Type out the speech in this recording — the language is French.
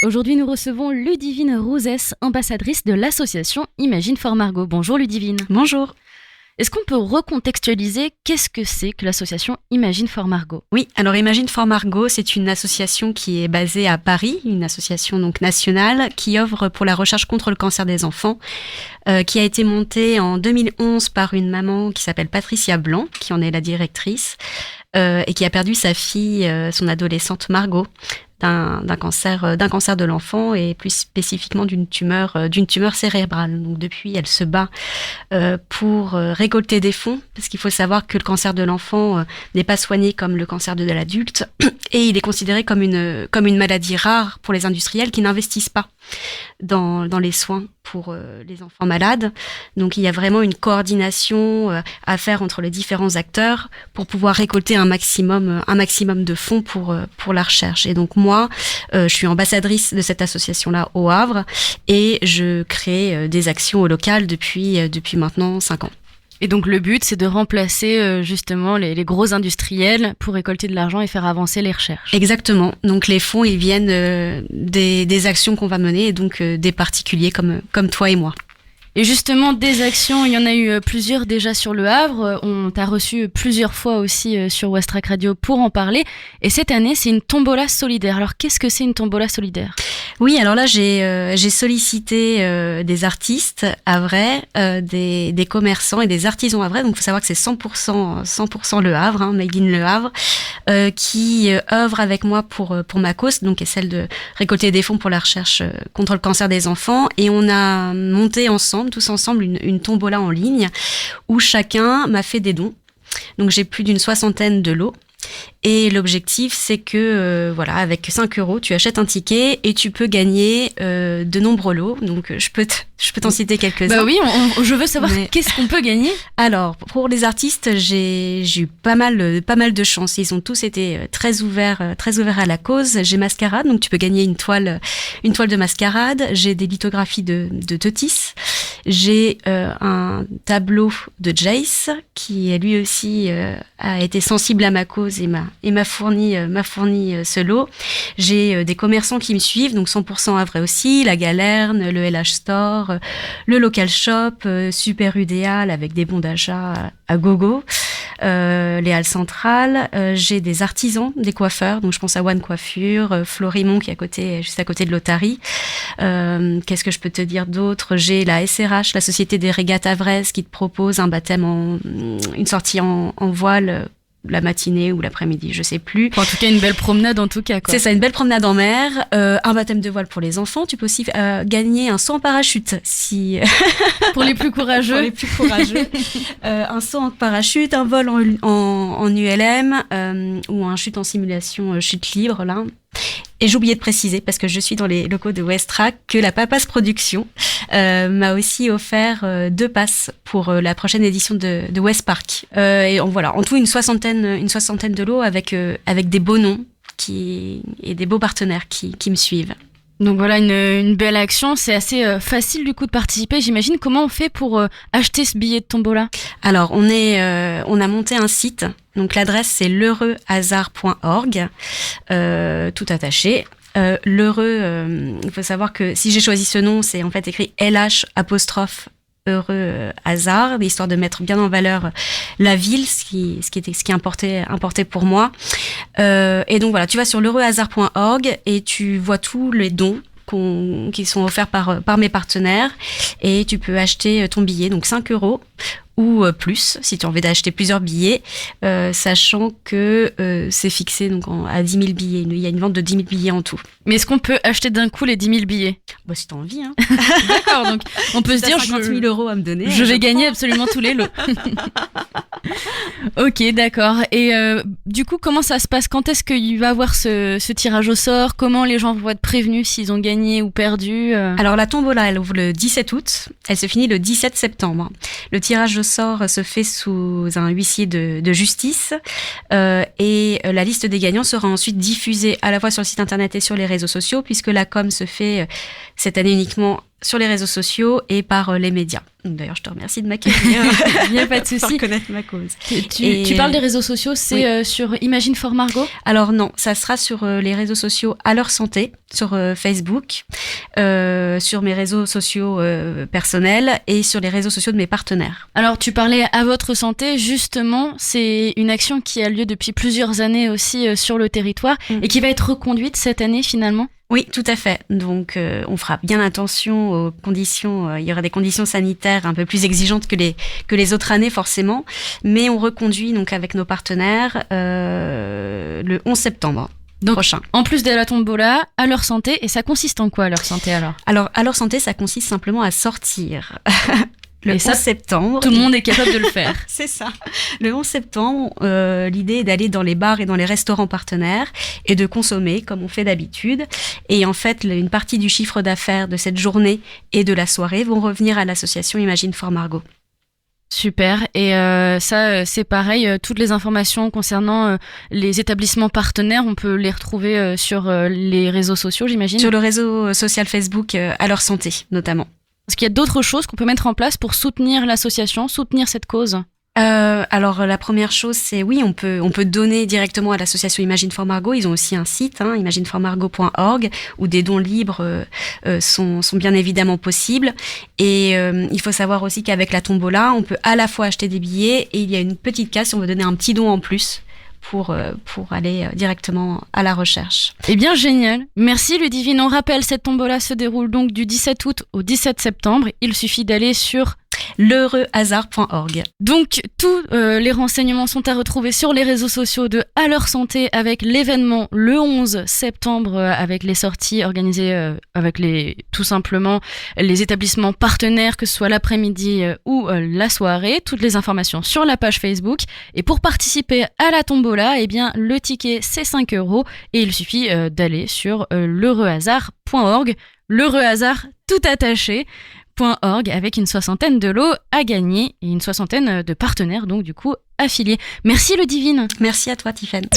Aujourd'hui, nous recevons Ludivine Rouzès, ambassadrice de l'association Imagine for Margot. Bonjour Ludivine. Bonjour. Est-ce qu'on peut recontextualiser qu'est-ce que c'est que l'association Imagine for Margot ? Oui, alors Imagine for Margot, c'est une association qui est basée à Paris, une association donc nationale qui œuvre pour la recherche contre le cancer des enfants, qui a été montée en 2011 par une maman qui s'appelle Patricia Blanc, qui en est la directrice, et qui a perdu sa fille, son adolescente Margot, d'un cancer de l'enfant et plus spécifiquement d'une tumeur cérébrale. Donc depuis, elle se bat pour récolter des fonds, parce qu'il faut savoir que le cancer de l'enfant n'est pas soigné comme le cancer de l'adulte et il est considéré comme une maladie rare pour les industriels qui n'investissent pas dans les soins pour les enfants malades. Donc il y a vraiment une coordination à faire entre les différents acteurs pour pouvoir récolter un maximum de fonds pour la recherche. Et donc moi, je suis ambassadrice de cette association-là au Havre et je crée des actions au local depuis maintenant 5 ans. Et donc le but, c'est de remplacer justement les gros industriels pour récolter de l'argent et faire avancer les recherches. Exactement. Donc les fonds, ils viennent des actions qu'on va mener et donc des particuliers comme toi et moi. Et justement, des actions, il y en a eu plusieurs déjà sur le Havre. On t'a reçu plusieurs fois aussi sur Westrack Radio pour en parler. Et cette année, c'est une tombola solidaire. Alors, qu'est-ce que c'est une tombola solidaire ? Oui, alors là, j'ai sollicité des artistes havrais, des commerçants et des artisans havrais. Donc, il faut savoir que c'est 100% le Havre, Made in Le Havre, qui œuvrent avec moi pour ma cause, donc qui est celle de récolter des fonds pour la recherche contre le cancer des enfants. Et on a monté tous ensemble, une tombola en ligne où chacun m'a fait des dons. Donc j'ai plus d'une 60aine de lots. Et l'objectif, c'est que, avec 5 €, tu achètes un ticket et tu peux gagner de nombreux lots. Donc, je peux t'en citer quelques-uns. Bah oui, je veux savoir qu'est-ce qu'on peut gagner. Alors, pour les artistes, j'ai eu pas mal de chance. Ils ont tous été très ouverts à la cause. J'ai Mascarade, donc tu peux gagner une toile de Mascarade. J'ai des lithographies de Totis. J'ai un tableau de Jace qui lui aussi a été sensible à ma cause et m'a fourni ce lot. J'ai des commerçants qui me suivent, donc 100% Havrais aussi, la Galerne, le LH Store, le Local Shop, Super Udéal avec des bons d'achat à gogo, les Halles Centrales. J'ai des artisans, des coiffeurs, donc je pense à One Coiffure, Florimond qui est juste à côté de l'Otarie. Qu'est-ce que je peux te dire d'autre ? J'ai la SRH, la Société des Régates Havraises, qui te propose un baptême une sortie en voile la matinée ou l'après-midi, je sais plus. En tout cas, une belle promenade en tout cas, quoi. C'est ça, une belle promenade en mer, un baptême de voile pour les enfants. Tu peux aussi gagner un saut en parachute si pour les plus courageux. Pour les plus courageux, un saut en parachute, un vol en ULM ou un chute en simulation chute libre là. Et j'ai oublié de préciser, parce que je suis dans les locaux de Westrack, que la Papas Production m'a aussi offert 2 passes pour la prochaine édition de West Park. Et en tout une soixantaine de lots avec des beaux noms et des beaux partenaires qui me suivent. Donc voilà, une belle action. C'est assez facile du coup de participer, j'imagine. Comment on fait pour acheter ce billet de tombola ? Alors, on a monté un site. Donc l'adresse, c'est l'heureuxhasard.org, tout attaché. L'heureux, il faut savoir que si j'ai choisi ce nom, c'est en fait écrit LH apostrophe heureux hasard, histoire de mettre bien en valeur la ville, ce qui est importé pour moi. Et donc voilà, tu vas sur l'heureuxhasard.org et tu vois tous les dons qui sont offerts par mes partenaires et tu peux acheter ton billet, donc 5 € ou plus si tu as envie d'acheter plusieurs billets, sachant que c'est fixé donc à 10 000 billets. Il y a une vente de 10 000 billets en tout. Mais est-ce qu'on peut acheter d'un coup les 10 000 billets ? Bah, si tu as envie. Hein. D'accord, donc on peut se dire 50 000 € à me donner. Je vais gagner absolument tous les lots. Ok, d'accord. Et du coup, comment ça se passe ? Quand est-ce qu'il va y avoir ce tirage au sort ? Comment les gens vont être prévenus s'ils ont gagné ou perdu ? Alors la tombola, elle ouvre le 17 août. Elle se finit le 17 septembre. Le tirage au sort se fait sous un huissier de justice et la liste des gagnants sera ensuite diffusée à la fois sur le site internet et sur les réseaux sociaux, puisque la com se fait cette année uniquement sur les réseaux sociaux et par les médias. D'ailleurs, je te remercie de m'accueillir. Il n'y a pas de souci. Pour connaître ma cause. Tu parles des réseaux sociaux, c'est sur Imagine for Margot ? Alors non, ça sera sur les réseaux sociaux À leur santé, sur Facebook, sur mes réseaux sociaux personnels et sur les réseaux sociaux de mes partenaires. Alors, tu parlais À votre santé, justement, c'est une action qui a lieu depuis plusieurs années aussi sur le territoire et qui va être reconduite cette année finalement ? Oui, tout à fait. Donc, on fera bien attention aux conditions. Il y aura des conditions sanitaires un peu plus exigeantes que les autres années, forcément. Mais on reconduit donc avec nos partenaires le 11 septembre. Donc, prochain. En plus de la tombola, À leur santé, et ça consiste en quoi, À leur santé alors ? Alors, À leur santé, ça consiste simplement à sortir. Le 11 septembre. Tout le monde est capable de le faire. C'est ça. Le 11 septembre, l'idée est d'aller dans les bars et dans les restaurants partenaires et de consommer comme on fait d'habitude. Et en fait, une partie du chiffre d'affaires de cette journée et de la soirée vont revenir à l'association Imagine for Margot. Super. Et ça, c'est pareil, toutes les informations concernant les établissements partenaires, on peut les retrouver sur les réseaux sociaux, j'imagine ? Sur le réseau social Facebook À leur santé, notamment. Est-ce qu'il y a d'autres choses qu'on peut mettre en place pour soutenir l'association, soutenir cette cause ? Alors la première chose, c'est oui, on peut donner directement à l'association Imagine for Margot. Ils ont aussi un site, imagineformargot.org, où des dons libres sont bien évidemment possibles. Et il faut savoir aussi qu'avec la tombola, on peut à la fois acheter des billets et il y a une petite case si on veut donner un petit don en plus pour aller directement à la recherche. Eh bien, génial. Merci Ludivine. On rappelle, cette tombola se déroule donc du 17 août au 17 septembre. Il suffit d'aller sur l'heureuxhasard.org. Donc, tous les renseignements sont à retrouver sur les réseaux sociaux de À leur santé avec l'événement le 11 septembre avec les sorties organisées avec tout simplement les établissements partenaires, que ce soit l'après-midi ou la soirée. Toutes les informations sur la page Facebook. Et pour participer à la tombola, eh bien, le ticket, c'est 5 € et il suffit d'aller sur l'heureuxhasard.org. L'heureuxhasard tout attaché. .org avec une 60aine de lots à gagner et une 60aine de partenaires donc du coup affiliés. Merci Ludivine. Merci à toi Tiffaine.